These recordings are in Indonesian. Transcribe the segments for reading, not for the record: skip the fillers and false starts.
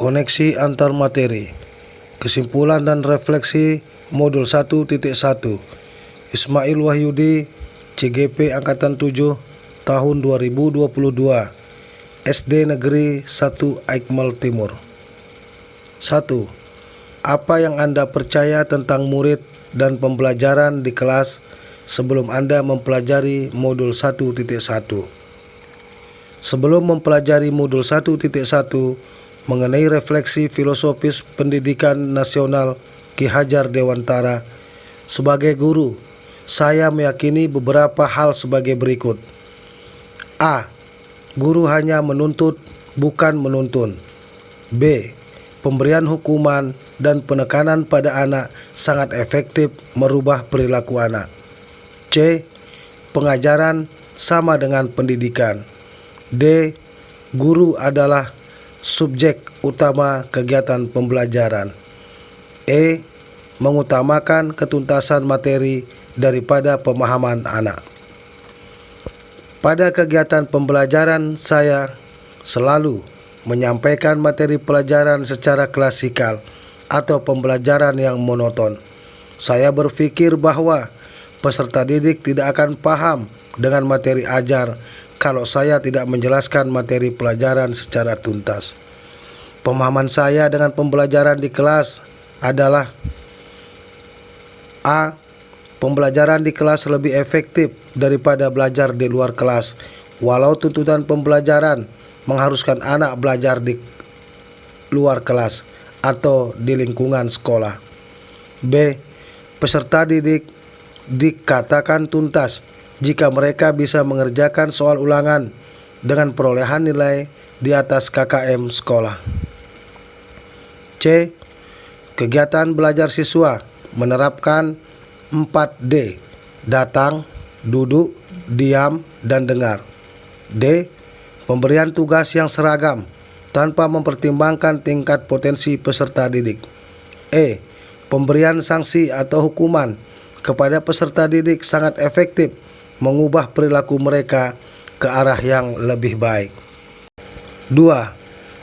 Koneksi antar materi. Kesimpulan dan refleksi modul 1.1. Ismail Wahyudi, CGP Angkatan 7, tahun 2022. SD Negeri 1 Aikmal Timur. 1. Apa yang Anda percaya tentang murid dan pembelajaran di kelas sebelum Anda mempelajari modul 1.1? Sebelum mempelajari modul 1.1 mengenai refleksi filosofis pendidikan nasional Ki Hajar Dewantara, sebagai guru, saya meyakini beberapa hal sebagai berikut. A. Guru hanya menuntut, bukan menuntun. B. Pemberian hukuman dan penekanan pada anak sangat efektif merubah perilaku anak. C. Pengajaran sama dengan pendidikan. D. Guru adalah subjek utama kegiatan pembelajaran. E. Mengutamakan ketuntasan materi daripada pemahaman anak. Pada kegiatan pembelajaran, saya selalu menyampaikan materi pelajaran secara klasikal atau pembelajaran yang monoton. Saya berpikir bahwa peserta didik tidak akan paham dengan materi ajar kalau saya tidak menjelaskan materi pelajaran secara tuntas. Pemahaman saya dengan pembelajaran di kelas adalah: A. Pembelajaran di kelas lebih efektif daripada belajar di luar kelas, walau tuntutan pembelajaran mengharuskan anak belajar di luar kelas atau di lingkungan sekolah. B. Peserta didik dikatakan tuntas jika mereka bisa mengerjakan soal ulangan dengan perolehan nilai di atas KKM sekolah. C. Kegiatan belajar siswa menerapkan 4D: datang, duduk, diam, dan dengar. D. Pemberian tugas yang seragam tanpa mempertimbangkan tingkat potensi peserta didik. E. Pemberian sanksi atau hukuman kepada peserta didik sangat efektif mengubah perilaku mereka ke arah yang lebih baik. 2.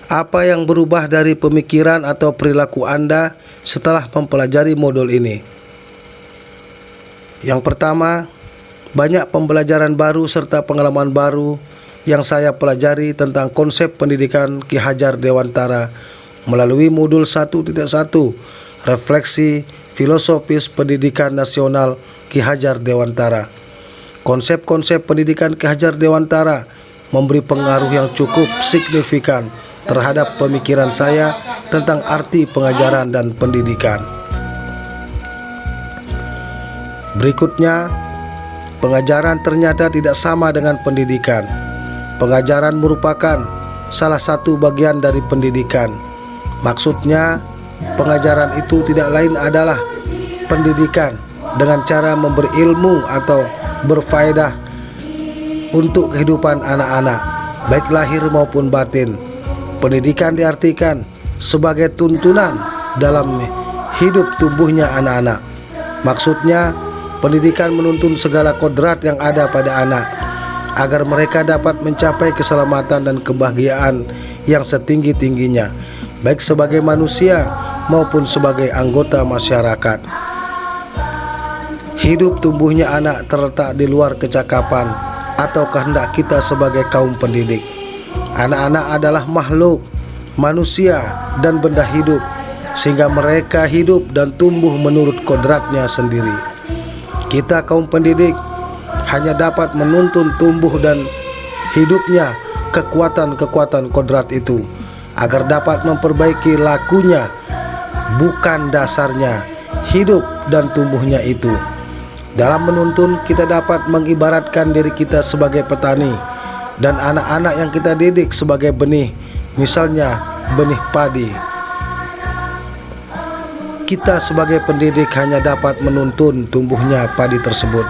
Apa yang berubah dari pemikiran atau perilaku Anda setelah mempelajari modul ini? Yang pertama, banyak pembelajaran baru serta pengalaman baru yang saya pelajari tentang konsep pendidikan Ki Hajar Dewantara melalui modul 1.1 refleksi filosofis pendidikan nasional Ki Hajar Dewantara. Konsep-konsep pendidikan Ki Hajar Dewantara memberi pengaruh yang cukup signifikan terhadap pemikiran saya tentang arti pengajaran dan pendidikan. Berikutnya, pengajaran ternyata tidak sama dengan pendidikan. Pengajaran merupakan salah satu bagian dari pendidikan. Maksudnya, pengajaran itu tidak lain adalah pendidikan dengan cara memberi ilmu atau berfaedah untuk kehidupan anak-anak, baik lahir maupun batin. Pendidikan diartikan sebagai tuntunan dalam hidup tumbuhnya anak-anak. Maksudnya, pendidikan menuntun segala kodrat yang ada pada anak agar mereka dapat mencapai keselamatan dan kebahagiaan yang setinggi-tingginya, baik sebagai manusia maupun sebagai anggota masyarakat. Hidup tumbuhnya anak terletak di luar kecakapan atau kehendak kita sebagai kaum pendidik. Anak-anak adalah makhluk, manusia, dan benda hidup, sehingga mereka hidup dan tumbuh menurut kodratnya sendiri. Kita kaum pendidik hanya dapat menuntun tumbuh dan hidupnya kekuatan-kekuatan kodrat itu agar dapat memperbaiki lakunya, bukan dasarnya, hidup dan tumbuhnya itu. Dalam menuntun, kita dapat mengibaratkan diri kita sebagai petani dan anak-anak yang kita didik sebagai benih, misalnya benih padi. Kita sebagai pendidik hanya dapat menuntun tumbuhnya padi tersebut.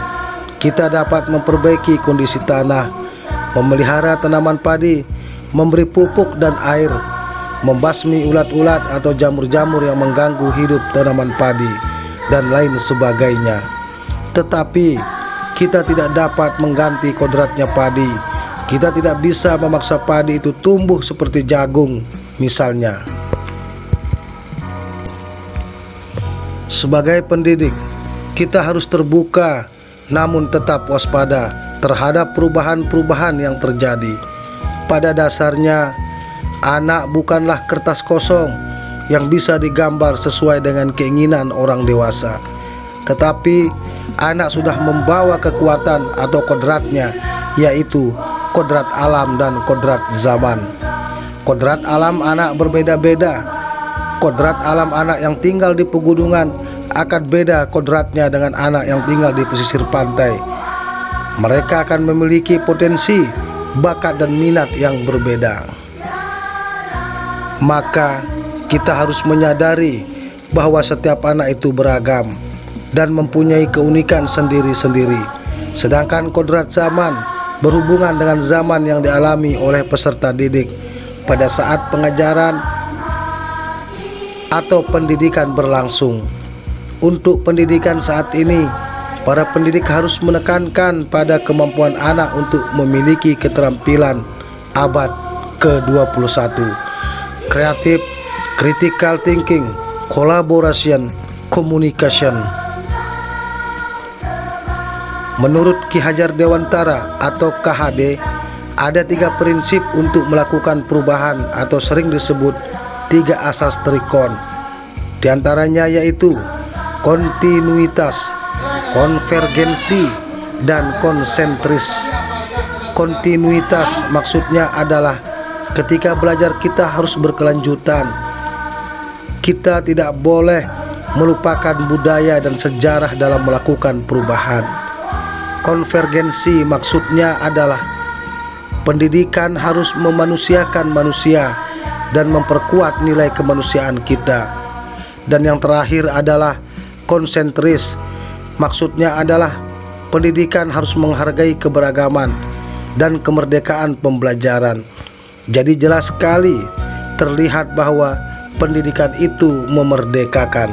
Kita dapat memperbaiki kondisi tanah, memelihara tanaman padi, memberi pupuk dan air, membasmi ulat-ulat atau jamur-jamur yang mengganggu hidup tanaman padi, dan lain sebagainya. Tetapi kita tidak dapat mengganti kodratnya padi. Kita tidak bisa memaksa padi itu tumbuh seperti jagung misalnya. Sebagai pendidik, kita harus terbuka namun tetap waspada terhadap perubahan-perubahan yang terjadi. Pada dasarnya, anak bukanlah kertas kosong yang bisa digambar sesuai dengan keinginan orang dewasa, tetapi anak sudah membawa kekuatan atau kodratnya, yaitu kodrat alam dan kodrat zaman. Kodrat alam anak berbeda-beda. Kodrat alam anak yang tinggal di pegunungan akan beda kodratnya dengan anak yang tinggal di pesisir pantai. Mereka akan memiliki potensi, bakat dan minat yang berbeda. Maka kita harus menyadari bahwa setiap anak itu beragam dan mempunyai keunikan sendiri-sendiri. Sedangkan kodrat zaman berhubungan dengan zaman yang dialami oleh peserta didik pada saat pengajaran atau pendidikan berlangsung. Untuk pendidikan saat ini, para pendidik harus menekankan pada kemampuan anak untuk memiliki keterampilan abad ke-21, kreatif, critical thinking, collaboration, communication. Menurut Ki Hajar Dewantara atau KHD, ada 3 prinsip untuk melakukan perubahan atau sering disebut 3 asas trikon. Di antaranya yaitu kontinuitas, konvergensi, dan konsentris. Kontinuitas maksudnya adalah ketika belajar kita harus berkelanjutan. Kita tidak boleh melupakan budaya dan sejarah dalam melakukan perubahan. Konvergensi maksudnya adalah pendidikan harus memanusiakan manusia dan memperkuat nilai kemanusiaan kita. Dan yang terakhir adalah konsentris, maksudnya adalah pendidikan harus menghargai keberagaman dan kemerdekaan pembelajaran. Jadi jelas sekali terlihat bahwa pendidikan itu memerdekakan.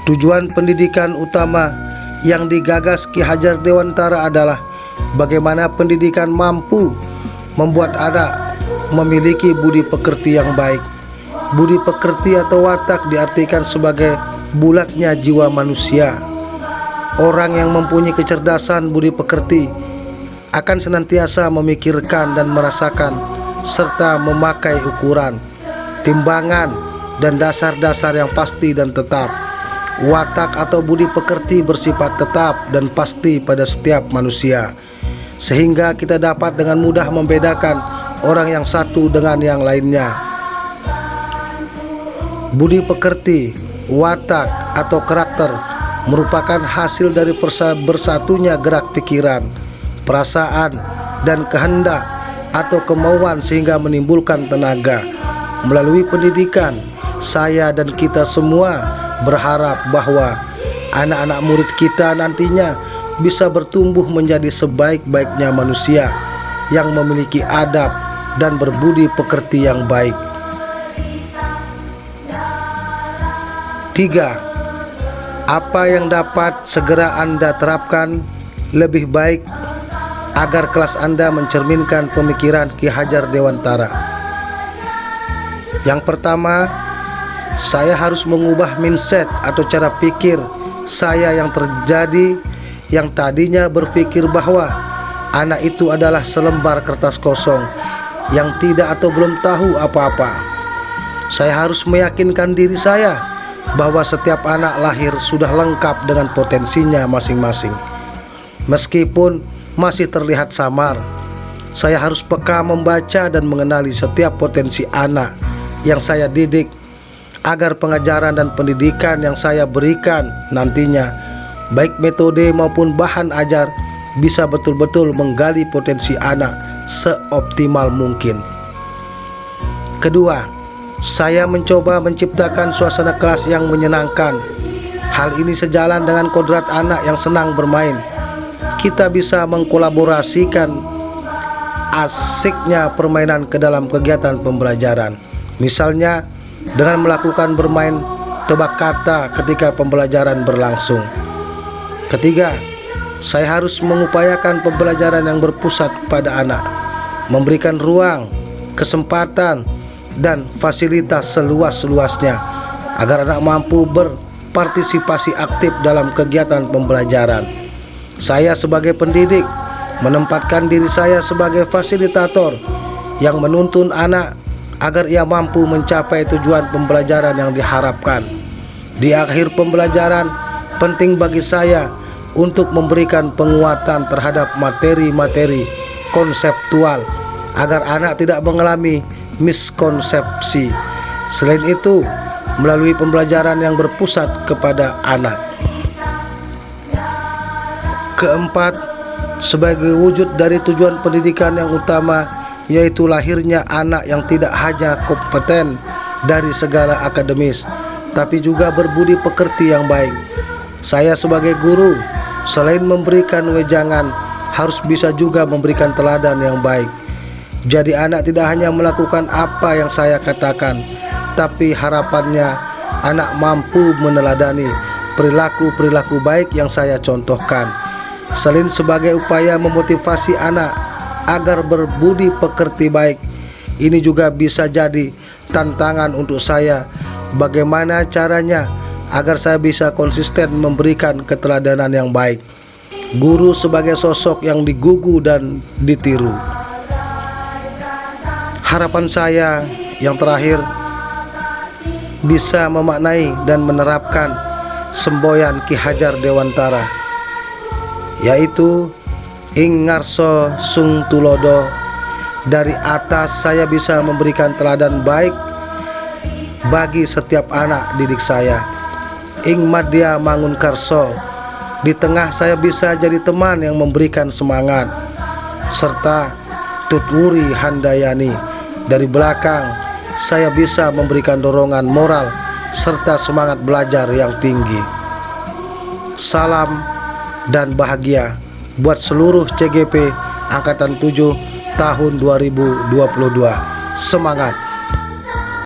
Tujuan pendidikan utama yang digagas Ki Hajar Dewantara adalah bagaimana pendidikan mampu membuat anak memiliki budi pekerti yang baik. Budi pekerti atau watak diartikan sebagai bulatnya jiwa manusia. Orang yang mempunyai kecerdasan budi pekerti akan senantiasa memikirkan dan merasakan serta memakai ukuran, timbangan, dan dasar-dasar yang pasti dan tetap. Watak atau budi pekerti bersifat tetap dan pasti pada setiap manusia, sehingga kita dapat dengan mudah membedakan orang yang satu dengan yang lainnya. Budi pekerti, watak atau karakter merupakan hasil dari bersatunya gerak pikiran, perasaan, dan kehendak atau kemauan sehingga menimbulkan tenaga. Melalui pendidikan, saya dan kita semua berharap bahwa anak-anak murid kita nantinya bisa bertumbuh menjadi sebaik-baiknya manusia yang memiliki adab dan berbudi pekerti yang baik. 3. Apa yang dapat segera Anda terapkan lebih baik agar kelas Anda mencerminkan pemikiran Ki Hajar Dewantara? Yang pertama, saya harus mengubah mindset atau cara pikir saya yang terjadi, yang tadinya berpikir bahwa anak itu adalah selembar kertas kosong yang tidak atau belum tahu apa-apa. Saya harus meyakinkan diri saya bahwa setiap anak lahir sudah lengkap dengan potensinya masing-masing. Meskipun masih terlihat samar, saya harus peka membaca dan mengenali setiap potensi anak yang saya didik, agar pengajaran dan pendidikan yang saya berikan nantinya, baik metode maupun bahan ajar, bisa betul-betul menggali potensi anak seoptimal mungkin. Kedua, saya mencoba menciptakan suasana kelas yang menyenangkan. Hal ini sejalan dengan kodrat anak yang senang bermain. Kita bisa mengkolaborasikan asiknya permainan ke dalam kegiatan pembelajaran. Misalnya dengan melakukan bermain tebak kata ketika pembelajaran berlangsung. Ketiga, saya harus mengupayakan pembelajaran yang berpusat pada anak, memberikan ruang, kesempatan, dan fasilitas seluas-luasnya agar anak mampu berpartisipasi aktif dalam kegiatan pembelajaran. Saya sebagai pendidik menempatkan diri saya sebagai fasilitator yang menuntun anak agar ia mampu mencapai tujuan pembelajaran yang diharapkan. Di akhir pembelajaran, penting bagi saya untuk memberikan penguatan terhadap materi-materi konseptual agar anak tidak mengalami miskonsepsi. Selain itu, melalui pembelajaran yang berpusat kepada anak. Keempat, sebagai wujud dari tujuan pendidikan yang utama, yaitu lahirnya anak yang tidak hanya kompeten dari segala akademis, tapi juga berbudi pekerti yang baik. Saya sebagai guru, selain memberikan wejangan, harus bisa juga memberikan teladan yang baik. Jadi anak tidak hanya melakukan apa yang saya katakan, tapi harapannya anak mampu meneladani perilaku-perilaku baik yang saya contohkan. Selain sebagai upaya memotivasi anak agar berbudi pekerti baik, ini juga bisa jadi tantangan untuk saya bagaimana caranya agar saya bisa konsisten memberikan keteladanan yang baik. Guru sebagai sosok yang digugu dan ditiru. Harapan saya yang terakhir bisa memaknai dan menerapkan semboyan Ki Hajar Dewantara, yaitu ing ngarso sung tulodo. Dari atas saya bisa memberikan teladan baik bagi setiap anak didik saya. Ing madya mangun karso, di tengah saya bisa jadi teman yang memberikan semangat. Serta tutwuri handayani, dari belakang saya bisa memberikan dorongan moral serta semangat belajar yang tinggi. Salam dan bahagia buat seluruh CGP Angkatan 7 tahun 2022. Semangat!